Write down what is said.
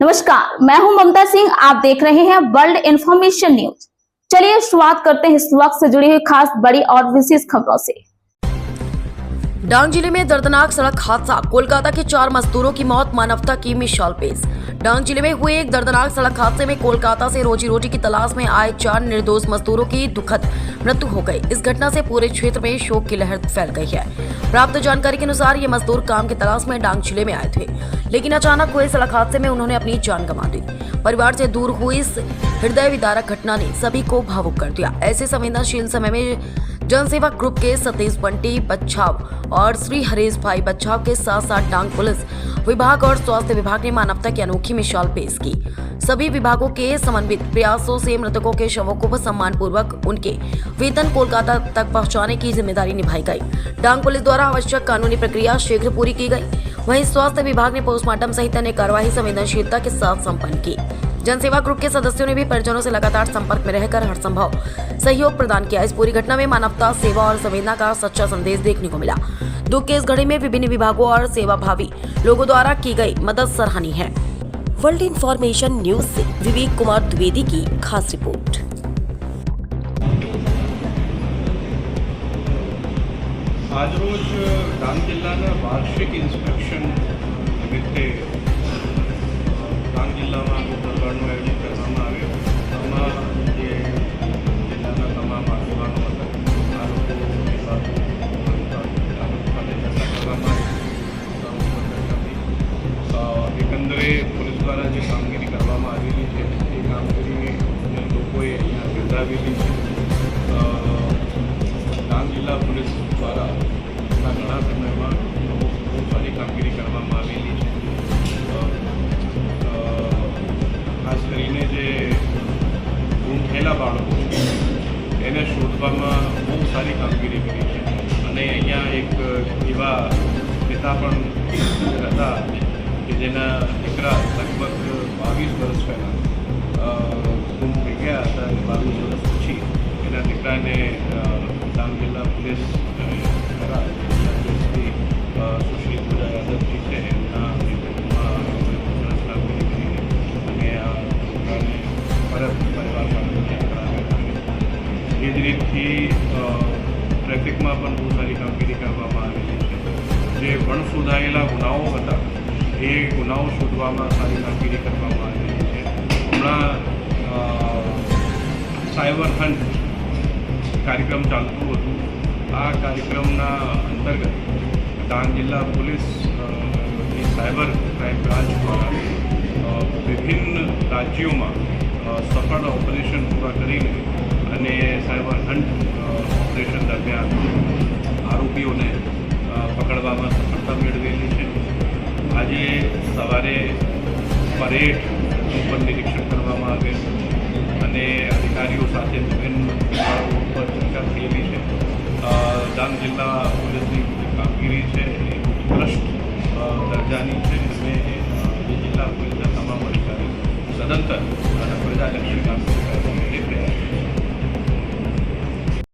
नमस्कार, मैं हूं ममता सिंह। आप देख रहे हैं वर्ल्ड इंफॉर्मेशन न्यूज। चलिए शुरुआत करते हैं इस वक्त से जुड़ी हुई खास बड़ी और विशेष खबरों से। डांग जिले में दर्दनाक सड़क हादसा, कोलकाता के 4 मजदूरों की मौत, मानवता की मिसाल पेश। डांग जिले में हुए एक दर्दनाक सड़क हादसे में कोलकाता से रोजी रोटी की तलाश में आए 4 निर्दोष मजदूरों की दुखद मृत्यु हो गई। इस घटना से पूरे क्षेत्र में शोक की लहर फैल गई है। प्राप्त जानकारी के अनुसार ये मजदूर काम की तलाश में डांग जिले में आए थे, लेकिन अचानक हुए सड़क हादसे में उन्होंने अपनी जान गंवा दी। परिवार से दूर हुई इस हृदय विदारक घटना ने सभी को भावुक कर दिया। ऐसे संवेदनशील समय में जनसेवा ग्रुप के सतीश बंटी बच्छाव और श्री हरीश भाई बच्छाव के साथ साथ डांग पुलिस विभाग और स्वास्थ्य विभाग ने मानवता की अनोखी मिसाल पेश की। सभी विभागों के समन्वित प्रयासों से मृतकों के शवों को सम्मान पूर्वक उनके वेतन कोलकाता तक पहुंचाने की जिम्मेदारी निभाई गई। डांग पुलिस द्वारा आवश्यक कानूनी प्रक्रिया शीघ्र पूरी की गई। वहीं स्वास्थ्य विभाग ने पोस्टमार्टम सहित अन्य कार्यवाही संवेदनशीलता के साथ संपन्न की। जनसेवा ग्रुप के सदस्यों ने भी परिजनों से लगातार संपर्क में रहकर हर संभव सहयोग प्रदान किया। इस पूरी घटना में मानवता, सेवा और संवेदना का सच्चा संदेश देखने को मिला। दुख के इस घड़ी में विभिन्न विभागों और सेवाभावी लोगों द्वारा की गई मदद सराहनीय है। वर्ल्ड इंफॉर्मेशन न्यूज से विवेक कुमार द्विवेदी की खास रिपोर्ट। आज रोज डांग जिल्लाના વાર્ષિક ઇન્સ્પેક્શન નિમિત્તે ડાંગ જિલ્લામાં દરબારનું આયોજન કરવામાં આવ્યું। આમાં જે જિલ્લાના તમામ આગેવાનો હતા આ લોકો સાથે ચર્ચા કરવામાં આવી। એકંદરે પોલીસ દ્વારા જે કામગીરી કરવામાં આવેલી છે એ કામગીરી લોકોએ અહીંયા બિરદાવેલી છે। डांग जिला पुलिस द्वारा घना समय में बहुत सारी कामगीरी करवामां आवेली है। खास करीने जे गुम थयेला बाळको एने शोधवामां बहुत सारी कामगीरी करी है। अने अहींया एक एवा पिता पण हता के जेना दीकरा लगभग 22 वर्ष पहला गुम थई गया हता। 22 वर्ष पछी एना दीकराने डांग जिला पुलिस सुश्री पूजा यादवजी છે એમના નેતૃત્વમાં કામગીરી કરીને અને આ છોકરાને પરત પરિવાર સાથે કરાવ્યા। એ જ રીતથી ટ્રાફિકમાં પણ બહુ સારી કામગીરી કરવામાં આવેલી છે। જે વણશોધાયેલા ગુનાઓ હતા એ ગુનાઓ શોધવામાં સારી કામગીરી કરવામાં આવેલી છે। હમણાં સાયબર હન્ટ कार्यक्रम चालતું હતું। આ કાર્યક્રમના અંતર્ગત डांग जिला पुलिस की साइबर क्राइम ब्रांच द्वारा विभिन्न राज्यों में सफल ऑपरेशन पूरा करीने अने साइबर हंट ऑपरेशन दरमियान आरोपीओं ने पकड़वामां सफलता मेळवेली है। आज सवारे परेड पर निरीक्षण करवामां आवेल अने अधिकारीओ साथे विभिन्न विभागों पर चर्चा थयेली है। डांग जिला पुलिस की कामगीरी है उत्कृष्ट दर्जानी है।